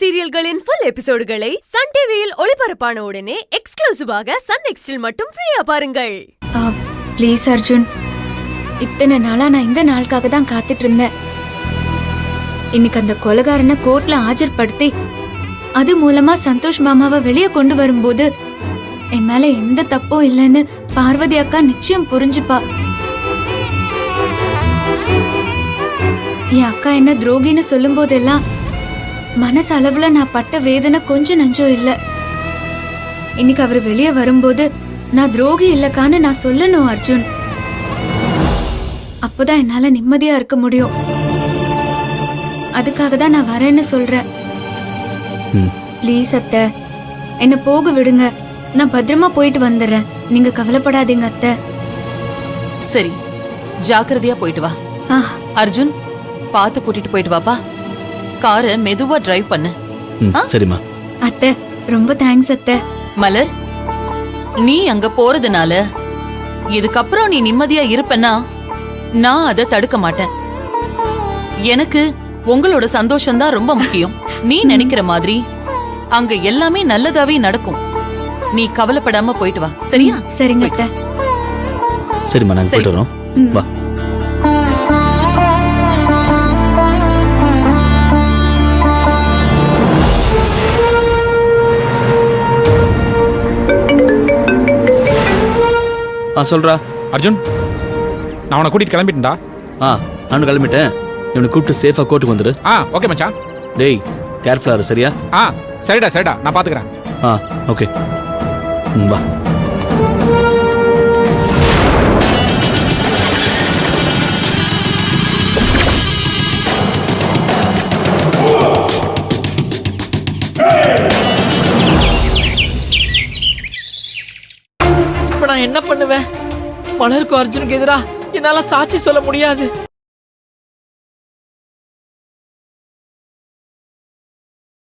சீரியல்களின் full எபிசோடுகளை Sun டிவியில் ஒளிபரப்பான உடனே எக்ஸ்க்ளூசிவாக சன் நெக்ஸ்டில் மட்டும் ஃப்ரீயா பாருங்கள். ப்ளீஸ் அர்ஜுன், இத்தனை நாளா நான் இந்த நாளுக்காக தான் காத்துட்டு இருந்தேன். இன்னைக்கு அந்த கொலைகாரனை கோர்ட்ல ஆஜர்படுத்தி அது மூலமா சந்தோஷ் மாமாவை வெளியே கொண்டு வரும்போது என் மேல எந்த தப்பும் இல்லைன்னு பார்வதி அக்கா நிச்சயம் புரிஞ்சுப்பா. என் அக்கா என்ன துரோகின்னு சொல்லும் போதெல்லாம் மனசு அளவுல நான் பட்ட வேதனை கொஞ்சம் நஞ்சம் இல்ல. இன்னைக்கு அவர் வெளியே வரும்போது நான் துரோகி இல்லக்கான்னு நான் சொல்லணும் அர்ஜுன். அப்போதான் என்னால நிம்மதியா இருக்க முடியும். அதுக்காக தான் நான் வரேன்னு சொல்றேன். ப்ளீஸ் அத்தை, என்ன போக விடுங்க. நான் பத்திரமா போயிட்டு வந்துடுறேன். நீங்க கவலைப்படாதீங்க அத்தை. சரி, ஜாக்கிரதையா போயிட்டு வா. அர்ஜுன், பார்த்து கூட்டிட்டு போயிட்டு வாப்பா. காரை மெதுவா டிரைவ் பண்ணு. சரிம்மா. அத்தை, ரொம்ப தேங்க்ஸ் அத்தை. மலர், நீ அங்க போறதுனால இதுக்கப்புறம் நீ நிம்மதியா இருப்பனா நான் அதை தடுக்க மாட்டேன். எனக்கு உங்களோட சந்தோஷம் தான் ரொம்ப முக்கியம். நீ நினைக்கிற மாதிரி அங்க எல்லாமே நல்லதாவே நடக்கும். நீ கவலைப்படாம போயிட்டு வா, சரியா? சரிங்க அத்தை. சரிம்மா, நாங்க போயிட்டு வரோம். வா. சொல்றா அர்ஜுன், நான் உன்னை கூட்டிட்டு கிளம்பிட்டேன்டா. நானும் கிளம்பிட்டேன். இவனை கூப்பிட்டு சேஃபா கோர்ட்டுக்கு வந்துரு. ஓகே மச்சான். டேய், கேர்ஃபுல்லா இரு, சரியா? சரிடா, நான் பாத்துக்கிறேன். ஓகே, வா. இப்ப நான் என்ன பண்ணுவேன்? மலருக்கும் அர்ஜுனுக்கு எதிரா என்னால சாட்சி சொல்ல முடியாது.